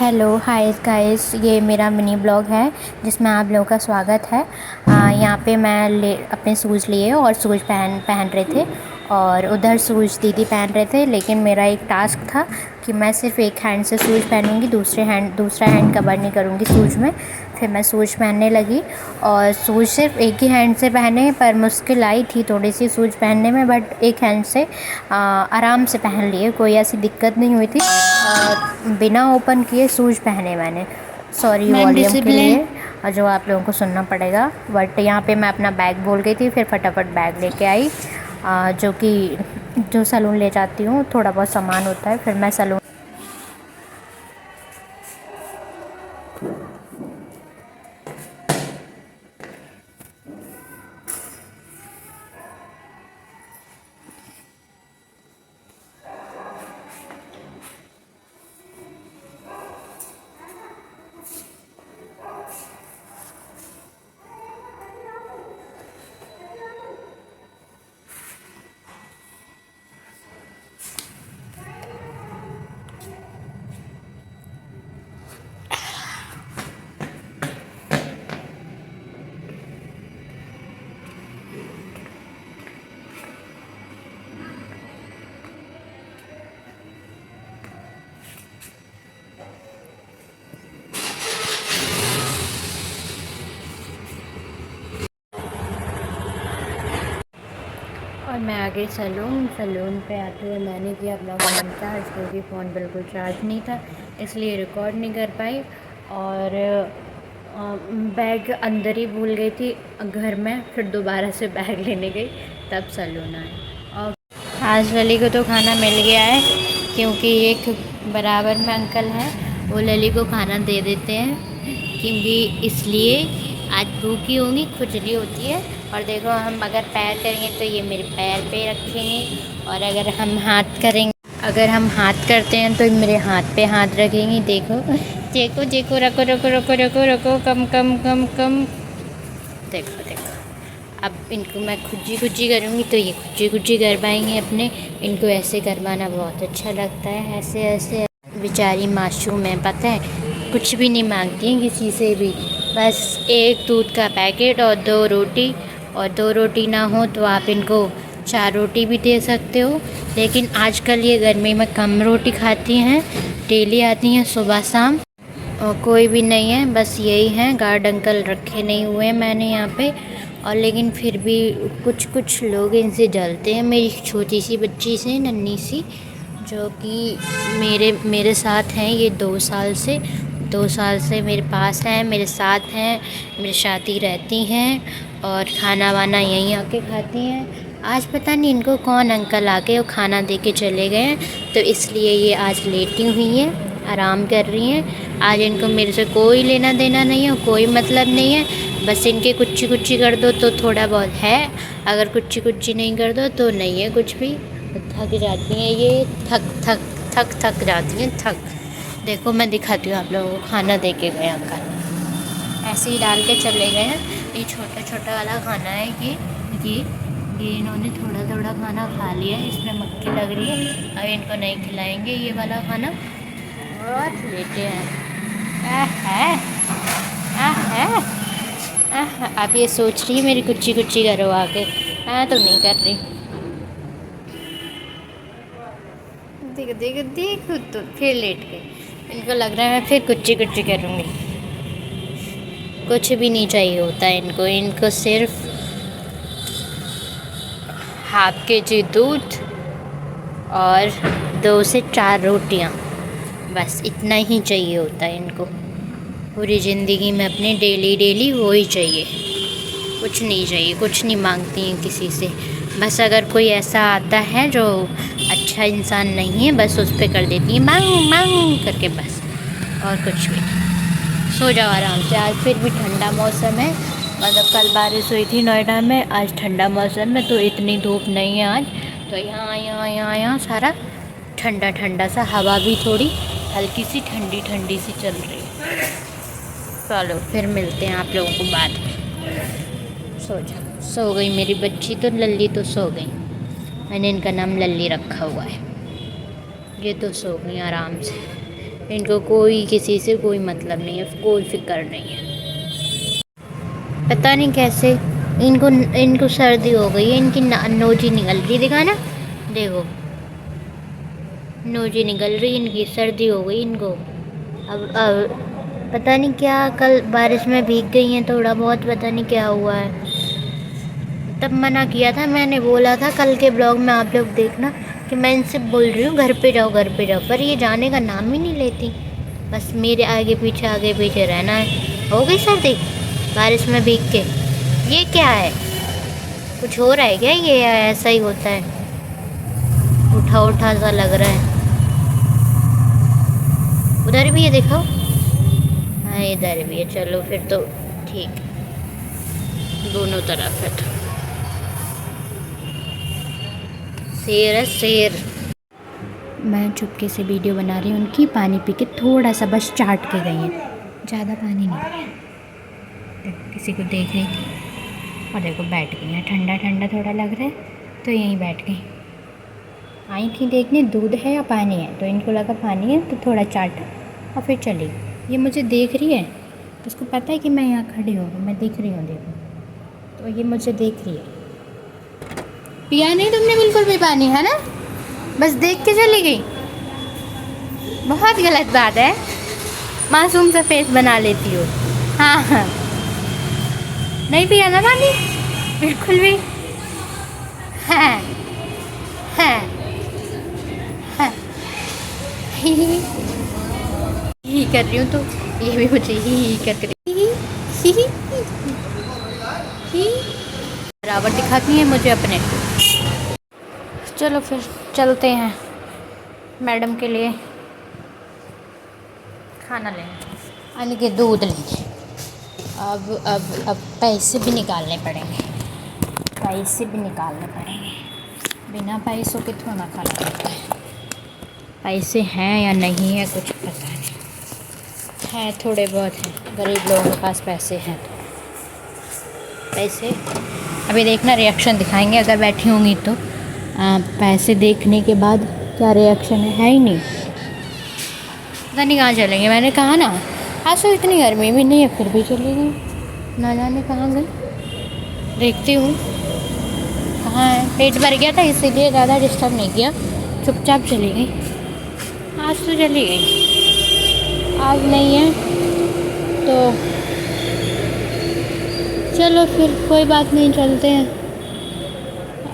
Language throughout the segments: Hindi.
हेलो हाय गाइस, ये मेरा मिनी ब्लॉग है जिसमें आप लोगों का स्वागत है। यहाँ पे मैं अपने शूज़ लिए और शूज़ पहन रहे थे और उधर शूज़ दीदी पहन रहे थे, लेकिन मेरा एक टास्क था कि मैं सिर्फ एक हैंड से शूज़ पहनूंगी, दूसरा हैंड कवर नहीं करूँगी शूज़ में। फिर मैं शूज़ पहनने लगी और शूज़ सिर्फ एक ही हैंड से पहने, पर मुश्किल आई थी थोड़ी सी शूज़ पहनने में, बट एक हैंड से आराम से पहन लिए, कोई ऐसी दिक्कत नहीं हुई थी। बिना ओपन किए शूज़ पहने मैंने। सॉरी मैम वॉल्यूम के डिसिप्लिन। लिए और जो आप लोगों को सुनना पड़ेगा, बट यहाँ पे मैं अपना बैग भूल गई थी, फिर फटाफट बैग लेके आई। जो सैलून ले जाती हूँ, थोड़ा बहुत सामान होता है, फिर मैं सैलून। और मैं आ गई सैलून पे आते हुए मैंने किया अपना फ़ोन चार्ज, क्योंकि फ़ोन बिल्कुल चार्ज नहीं था, इसलिए रिकॉर्ड नहीं कर पाई। और बैग अंदर ही भूल गई थी घर में, फिर दोबारा से बैग लेने गई, तब सैलून आए। और आज लली को तो खाना मिल गया है, क्योंकि एक बराबर में अंकल हैं, वो लली को खाना दे देते हैं, क्योंकि इसलिए आज भूखी होंगी, खुजली होती है। और देखो, हम अगर पैर करेंगे तो ये मेरे पैर पे रखेंगे, और अगर हम हाथ करते हैं तो मेरे हाथ पे हाथ रखेंगी। देखो देखो देखो, रखो रखो रखो रखो रखो, कम कम कम कम। देखो देखो, अब इनको मैं खुजी खुजी करूँगी तो ये खुजी खुजी कर पाएंगे अपने। इनको ऐसे करवाना बहुत अच्छा लगता है, ऐसे ऐसे। बेचारी मासूम है, पता है, कुछ भी नहीं मांगती हैं किसी से भी, बस एक दूध का पैकेट और 2 रोटी। और 2 रोटी ना हो तो आप इनको 4 रोटी भी दे सकते हो, लेकिन आजकल ये गर्मी में कम रोटी खाती हैं, डेली आती हैं सुबह शाम। और कोई भी नहीं है, बस यही हैं, गार्ड अंकल रखे नहीं हुए हैं मैंने यहाँ पे। और लेकिन फिर भी कुछ लोग इनसे जलते हैं, मेरी छोटी सी बच्ची से, नन्ही सी, जो कि मेरे साथ हैं ये 2 साल से मेरे पास हैं, मेरे साथ हैं, मेरे साथ ही रहती हैं, और खाना वाना यहीं आके खाती हैं। आज पता नहीं इनको कौन अंकल आके वो खाना दे के चले गए हैं, तो इसलिए ये आज लेटी हुई हैं, आराम कर रही हैं। आज इनको मेरे से कोई लेना देना नहीं है, कोई मतलब नहीं है, बस इनके कुच्ची कुच्ची कर दो तो थोड़ा बहुत है, अगर कुच्ची कुच्ची नहीं कर दो तो नहीं है कुछ भी। थक जाती हैं ये, थक जाती हैं, थक। देखो मैं दिखाती हूँ आप लोगों को, खाना दे के गए अंकल, ऐसे ही डाल के चले गए हैं। ये छोटा छोटा वाला खाना है, ये इन्होंने थोड़ा थोड़ा खाना खा लिया है, इसमें मक्खी लग रही है, अब इनको नहीं खिलाएंगे ये वाला खाना, और लेते हैं। अब ये सोच रही है मेरी कुच्ची कुच्ची करो आके, मैं तो नहीं कर रही। देखो देखो देखो, तो फिर लेट गई, इनको लग रहा है मैं फिर कुच्ची कुच्ची करूँगी। कुछ भी नहीं चाहिए होता है इनको सिर्फ हाफ केजी दूध और 2 से 4 रोटियाँ, बस इतना ही चाहिए होता है इनको पूरी ज़िंदगी में अपने, डेली वो ही चाहिए, कुछ नहीं चाहिए, कुछ नहीं मांगती हैं किसी से। बस अगर कोई ऐसा आता है जो अच्छा इंसान नहीं है, बस उस पर कर देती हैं मांग मांग करके, बस, और कुछ भी नहीं। सो जाओ आराम से। आज फिर भी ठंडा मौसम है, मतलब कल बारिश हुई थी नोएडा में, आज ठंडा मौसम है, तो इतनी धूप नहीं है आज, तो यहाँ सारा ठंडा ठंडा सा, हवा भी थोड़ी हल्की सी ठंडी ठंडी सी चल रही है। चलो फिर मिलते हैं आप लोगों को बाद में। सो गई मेरी बच्ची, तो लल्ली तो सो गई, मैंने इनका नाम लल्ली रखा हुआ है। ये तो सो गई आराम से, इनको कोई किसी से कोई मतलब नहीं है, कोई फिक्र नहीं है। पता नहीं कैसे इनको सर्दी हो गई है, इनकी नोजी निकल रही, दिखा ना, देखो नोजी निकल रही, इनकी सर्दी हो गई इनको। अब पता नहीं क्या, कल बारिश में भीग गई हैं थोड़ा बहुत, पता नहीं क्या हुआ है। तब मना किया था, मैंने बोला था कल के ब्लॉग में आप लोग देखना कि मैं इनसे बोल रही हूँ घर पे जाओ घर पे जाओ, पर ये जाने का नाम ही नहीं लेती, बस मेरे आगे पीछे रहना है। हो गई सर्दी बारिश में भीग के? ये क्या है, कुछ हो रहा है क्या ये, या ऐसा ही होता है, उठा उठा सा लग रहा है। उधर भी है देखो, हाँ इधर भी है, चलो फिर तो ठीक, दोनों तरफ है। तो शेर है शेर। मैं चुपके से वीडियो बना रही हूँ उनकी, पानी पी के थोड़ा सा बस चाट के गई हैं, ज़्यादा पानी नहीं, किसी को देख रही थी और देखो बैठ गई हैं, ठंडा ठंडा थोड़ा लग रहा है तो यहीं बैठ गई। आई थी देखने दूध है या पानी है, तो इनको लगा पानी है तो थोड़ा चाटा और फिर चली गई। ये मुझे देख रही है, उसको पता है कि मैं यहाँ खड़ी हूँ, मैं दिख रही हूँ देखो, तो ये मुझे देख रही है। पिया नहीं तुमने बिल्कुल भी पानी, है ना, बस देख के चली गई। बहुत गलत बात है, मासूम सा फेस बना लेती हो। हाँ हाँ, नहीं पिया ना पानी बिल्कुल भी। हाँ हाँ हाँ, ही कर रही हूँ तो ये भी मुझे ही कर रही ही बराबर दिखाती है मुझे अपने। चलो फिर चलते हैं मैडम के लिए खाना लेने, यानी कि दूध लेंगे। अब पैसे भी निकालने पड़ेंगे, पैसे भी निकालने पड़ेंगे, बिना पैसों के थोड़ा खाना पड़ता है। पैसे हैं या नहीं है कुछ पता नहीं, है थोड़े बहुत हैं, गरीब लोगों के पास पैसे हैं तो पैसे अभी देखना रिएक्शन दिखाएंगे अगर बैठी होंगी तो। पैसे देखने के बाद क्या रिएक्शन है ही नहीं, पता नहीं कहाँ चलेंगे। मैंने कहा ना आज तो इतनी गर्मी भी नहीं है, फिर भी चली गई, ना जाने कहाँ गई, देखती हूँ कहाँ है। पेट भर गया था इसीलिए ज़्यादा डिस्टर्ब नहीं किया, चुपचाप चली गई। आज तो चली गई, आज नहीं है तो चलो फिर कोई बात नहीं, चलते हैं।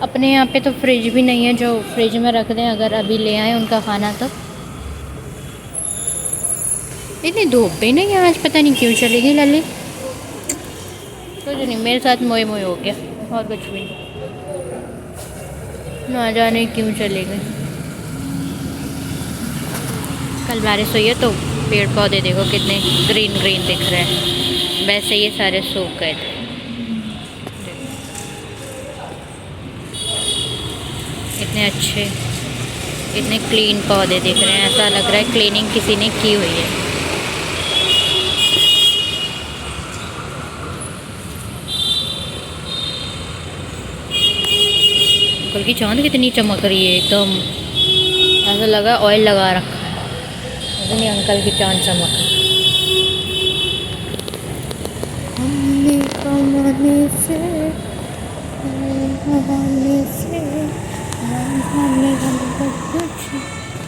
अपने यहाँ पे तो फ्रिज भी नहीं है जो फ्रिज में रख दें अगर अभी ले आए उनका खाना तो। इतनी धूप भी नहीं है आज, पता नहीं क्यों चली गई लली, कुछ नहीं, मेरे साथ मोए मोए हो गया और कुछ भी नहीं, ना जाने क्यों चली गई। कल बारिश हुई है तो पेड़ पौधे देखो कितने ग्रीन ग्रीन दिख रहे हैं, वैसे ये सारे सूख गए थे। इतने अच्छे इतने क्लीन पौधे दिख रहे हैं, ऐसा लग रहा है क्लीनिंग किसी ने की हुई है। अंकल की चांद कितनी चमक रही है, एकदम ऐसा लगा ऑयल लगा रखा है, इतनी अंकल की चांद चमक।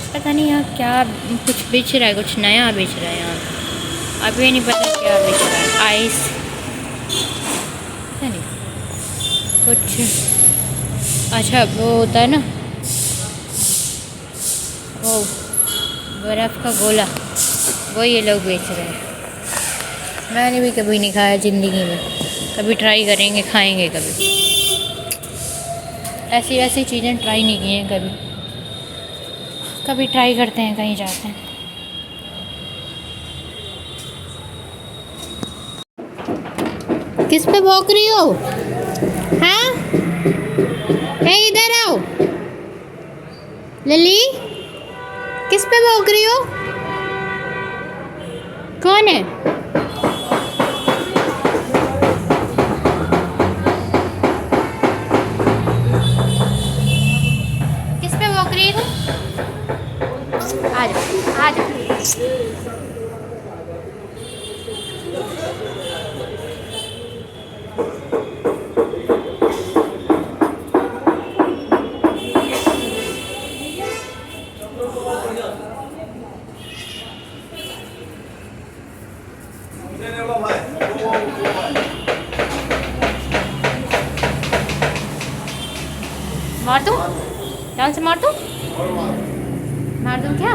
पता नहीं यहाँ क्या कुछ बेच रहा है, कुछ नया बेच रहा है यहाँ, अभी नहीं पता क्या बेच रहा है। आइस पता नहीं कुछ, अच्छा वो होता है ना वो बर्फ़ का गोला, वो ये लोग बेच रहे हैं। मैंने भी कभी नहीं खाया ज़िंदगी में, कभी ट्राई करेंगे, खाएंगे कभी। ऐसी ऐसी चीज़ें ट्राई नहीं की हैं कभी, कभी ट्राई करते हैं, कहीं जाते हैं। किस पे भौंक रही हो? हाँ इधर आओ लली, किस पे भौंक रही हो? कौन है? किस पे भौंक रही है? आ जाओ आ जाओ। मार दूँ, जान से मार दूँ, मार दूँ क्या?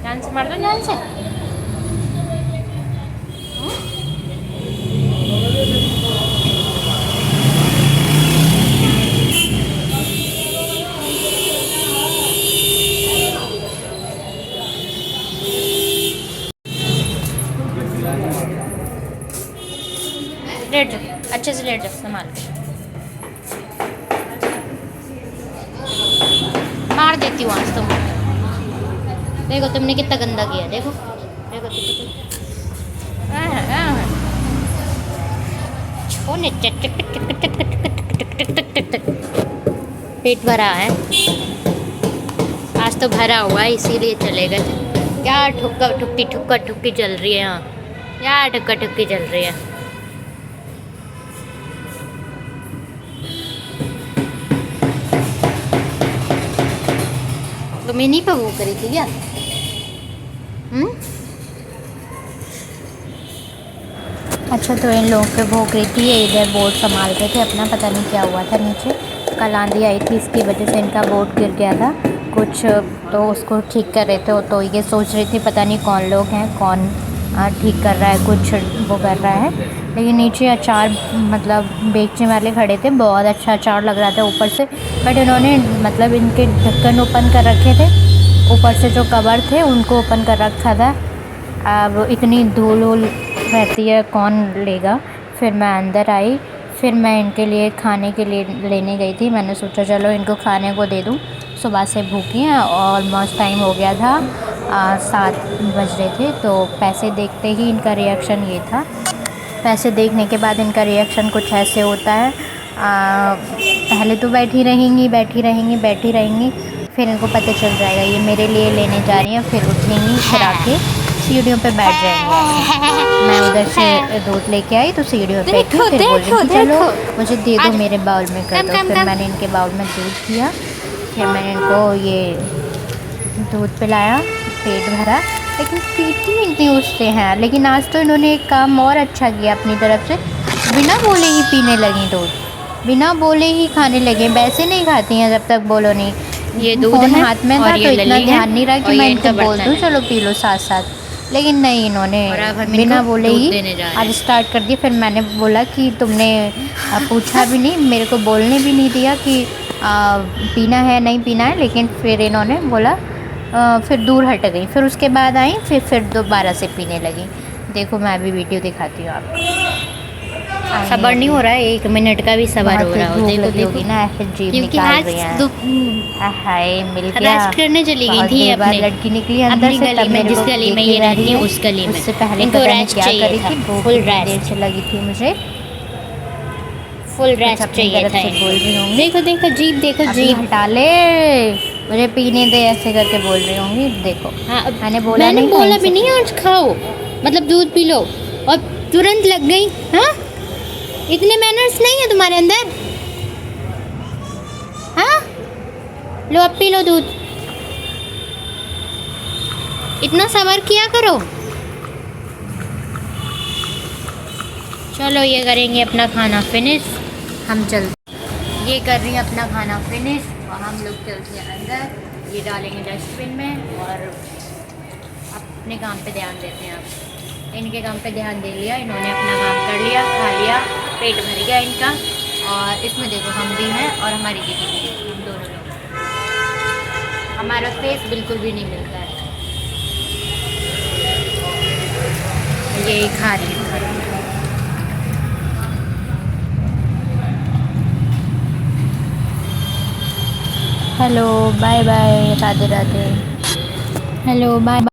जान से मार दूँ, जान से। लेट जाओ, अच्छे से लेट जाओ, संभाल के। मार देती हूँ आज तुम। देखो तुमने कितना गंदा किया, देखो देखो पेट भरा है आज तो, भरा हुआ है इसीलिए चलेगा। क्या ठुक्का ठुक्की चल रही है यहाँ, क्या ठुक्का ठुक्की चल रही है। तो मैं नहीं पे वो करी थी क्या? अच्छा, तो इन लोगों पे भोग रही थी, ये इधर बोर्ड संभाल रहे थे अपना, पता नहीं क्या हुआ था नीचे। कल आंधी आई थी, इसकी वजह से इनका बोर्ड गिर गया था कुछ, तो उसको ठीक कर रहे थे। तो ये सोच रही थी पता नहीं कौन लोग हैं, कौन ठीक कर रहा है, कुछ वो कर रहा है। लेकिन नीचे अचार मतलब बेचने वाले खड़े थे, बहुत अच्छा अचार लग रहा था ऊपर से, बट इन्होंने मतलब इनके ढक्कन ओपन कर रखे थे, ऊपर से जो कवर थे उनको ओपन कर रखा था। अब इतनी धूल वूल रहती है, कौन लेगा। फिर मैं अंदर आई, फिर मैं इनके लिए खाने के लिए लेने गई थी। मैंने सोचा चलो इनको खाने को दे दूँ, सुबह से भूखी हैं। ऑलमोस्ट टाइम हो गया था, 7 बज रहे थे। तो पैसे देखते ही इनका रिएक्शन ये था। पैसे देखने के बाद इनका रिएक्शन कुछ ऐसे होता है, पहले तो बैठी रहेंगी, फिर इनको पता चल जाएगा ये मेरे लिए लेने जा रही हैं, फिर उठेंगी, फिर आके सीढ़ियों पे बैठ जाएंगे। मैं उधर से दूध लेके आई तो सीढ़ियों पे बैठी, फिर बोल रही थी चलो मुझे दे दो, मेरे बाउल में कर दो। फिर मैंने इनके बाउल में दूध किया, फिर मैंने इनको ये दूध पिलाया, पेट भरा। लेकिन पीती इतनी उससे हैं। लेकिन आज तो इन्होंने एक काम और अच्छा किया अपनी तरफ से, बिना बोले ही पीने लगी दूध, बिना बोले ही खाने लगे। वैसे नहीं खाती हैं जब तक बोलो नहीं। ये दूध हाथ में था तो इतना ध्यान नहीं रहा कि मैं इनको बोल दूँ चलो पी लो साथ साथ, लेकिन नहीं, इन्होंने बिना बोले ही आज स्टार्ट कर दिया। फिर मैंने बोला कि तुमने पूछा भी नहीं, मेरे को बोलने भी नहीं दिया कि पीना है नहीं पीना है। लेकिन फिर इन्होंने बोला, फिर दूर हट गई, फिर उसके बाद आई, फिर दोबारा से पीने लगी। देखो मैं अभी वीडियो दिखाती हूँ आपको। सबर नहीं हो रहा है, 1 मिनट का भी सबर हो रहा हो। देखो देखो ना, ऐसे जीभ निकाल रही है। हाय मिल गया, रेस्ट करने चली गई थी अपने, लड़की निकली अंदर से, तब मैं जिस गली में ये रहती हूँ उस गली में। उससे पहले इनको रेस्ट चाहिए था, फुल रेस्ट से लगी थी मुझे, फुल रेस्ट चाहिए था। बोल रही हूँ देखो देखो जीभ, देखो जीभ हटा ले, मुझे पीने दे, ऐसे करके बोल रही होंगी। देखो हाँ, मैंने बोला भी नहीं आज खाओ, मतलब दूध पी लो, और तुरंत लग गई। हाँ, इतने मैनर्स नहीं है तुम्हारे अंदर। हाँ, लो अब पी लो दूध, इतना सबर किया करो। चलो ये करेंगे अपना खाना फिनिश, हम चलते। ये कर रही है अपना खाना फिनिश और हम लोग चलते हैं अंदर। ये डालेंगे डस्टबिन में और अपने काम पे ध्यान देते हैं। आप इनके काम पे ध्यान दे लिया, इन्होंने अपना काम कर लिया, खा लिया, पेट भर गया इनका। और इसमें देखो हम भी हैं और हमारी दीदी भी है, हम दोनों लोग। हमारा फेस बिल्कुल भी नहीं मिलता है। ये खा रही है। Hello bye bye, Radhe Radhe, hello bye.